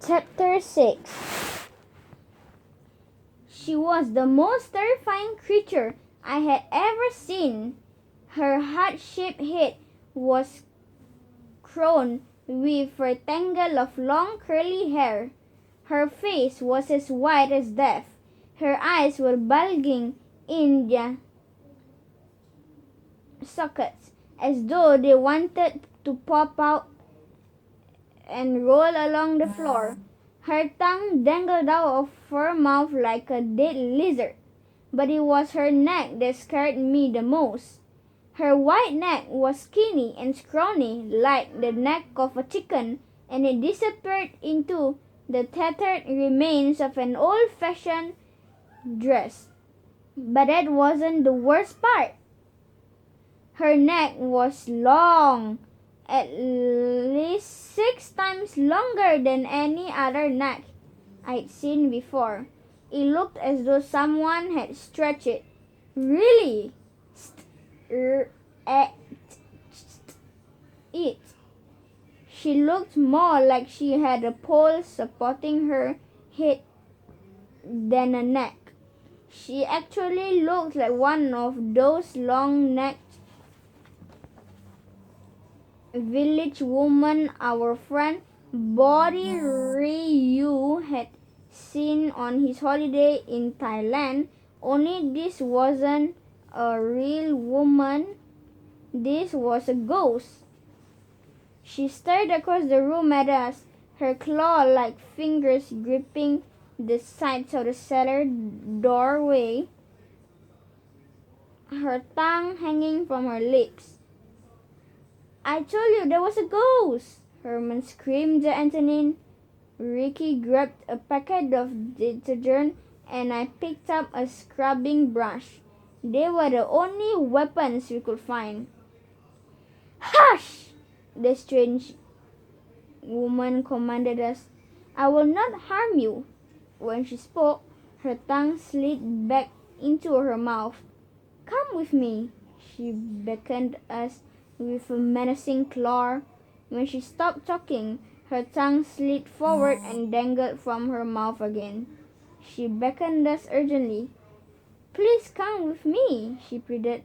Chapter 6. She was the most terrifying creature I had ever seen. Her heart-shaped head was crowned with a tangle of long curly hair. Her face was as white as death. Her eyes were bulging in their sockets as though they wanted to pop out and roll along the floor. Her tongue dangled out of her mouth like a dead lizard, but it was her neck that scared me the most. Her white neck was skinny and scrawny like the neck of a chicken, and it disappeared into the tattered remains of an old-fashioned dress. But that wasn't the worst part. Her neck was long, at least 6 times longer than any other neck I'd seen before. It looked as though someone had stretched it really at it. She looked more like she had a pole supporting her head than a neck. She actually looked like one of those long-necked village women our friend Bodhi Ryu had seen on his holiday in Thailand, only this wasn't a real woman, this was a ghost. She stared across the room at us, her claw-like fingers gripping the sides of the cellar doorway, her tongue hanging from her lips. "I told you there was a ghost!" Herman screamed at Antonin. Ricky grabbed a packet of detergent and I picked up a scrubbing brush. They were the only weapons we could find. "Hush!" the strange woman commanded us. "I will not harm you." When she spoke, her tongue slid back into her mouth. "Come with me." She beckoned us with a menacing claw. When she stopped talking, her tongue slid forward and dangled from her mouth again. She beckoned us urgently. "Please come with me," she pleaded.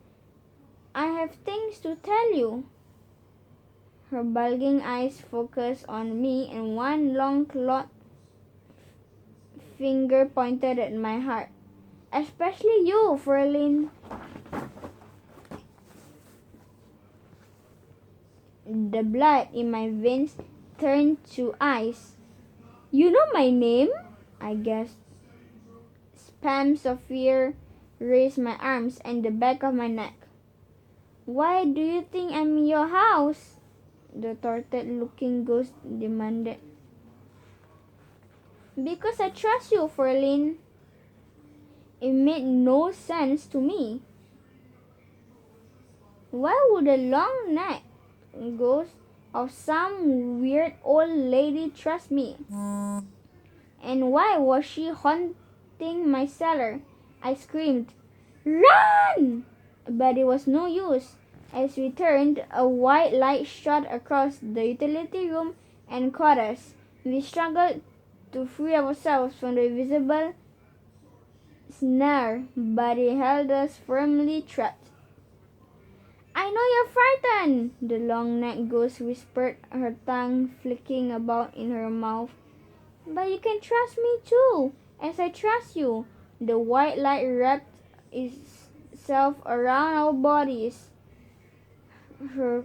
"I have things to tell you." Her bulging eyes focused on me and one long clawed finger pointed at my heart. "Especially you, Ferlin." The blood in my veins turned to ice. "You know my name?" I gasped. Spasms of fear raised my arms and the back of my neck. "Why do you think I'm in your house?" the tortured-looking ghost demanded. "Because I trust you, Ferlin." It made no sense to me. Why would a long-necked ghost of some weird old lady trust me? And why was she haunting my cellar? I screamed, "Run!" But it was no use. As we turned, a white light shot across the utility room and caught us. We struggled to free ourselves from the invisible snare, but it held us firmly trapped. "I know you're frightened," the long-necked ghost whispered, her tongue flicking about in her mouth. "But you can trust me too, as I trust you." The white light wrapped itself around our bodies. Her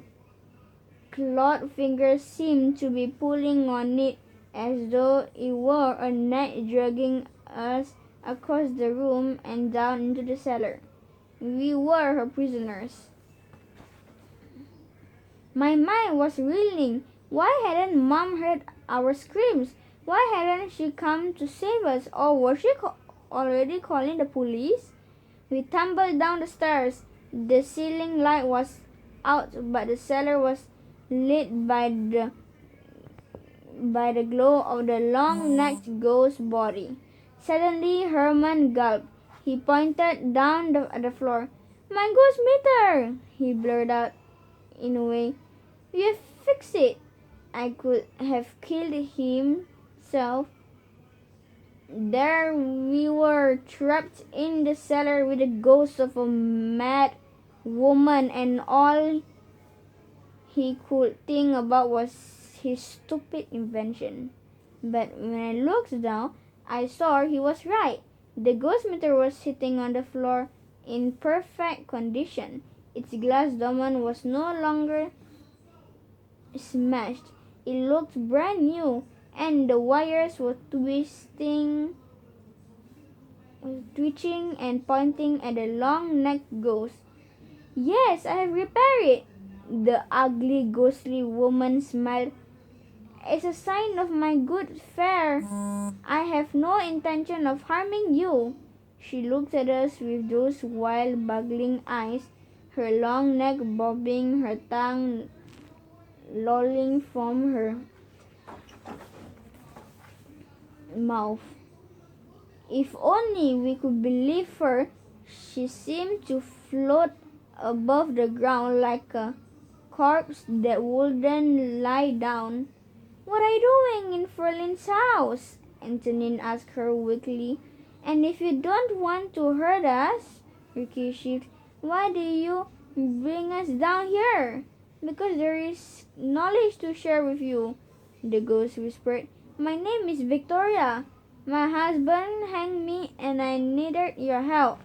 clawed fingers seemed to be pulling on it as though it were a net dragging us across the room and down into the cellar. We were her prisoners. My mind was reeling. Why hadn't Mom heard our screams? Why hadn't she come to save us? Or was she already calling the police? We tumbled down the stairs. The ceiling light was out, but the cellar was lit by the glow of the long-necked ghost body. Suddenly, Herman gulped. He pointed down at the floor. "My ghost meter!" he blurted out in a way. "We have fixed it." I could have killed him So there we were, trapped in the cellar with the ghost of a mad woman, and all he could think about was his stupid invention. But when I looked down, I saw he was right. The ghost meter was sitting on the floor in perfect condition. Its glass dome was no longer smashed. It looked brand new, and the wires were twitching and pointing at the long-necked ghost. Yes, I have repaired it. The ugly, ghostly woman smiled. It's a sign of my good fare. I have no intention of harming you. She looked at us with those wild, buggling eyes, her long neck bobbing, her tongue lolling from her mouth. If only we could believe her. She seemed to float above the ground like a corpse that wouldn't lie down. What are you doing in Ferlin's house? Antonin asked her weakly. And if you don't want to hurt us, Ricky shifted, why do you bring us down here? Because there is knowledge to share with you, the ghost whispered. My name is Victoria. My husband hanged me and I needed your help.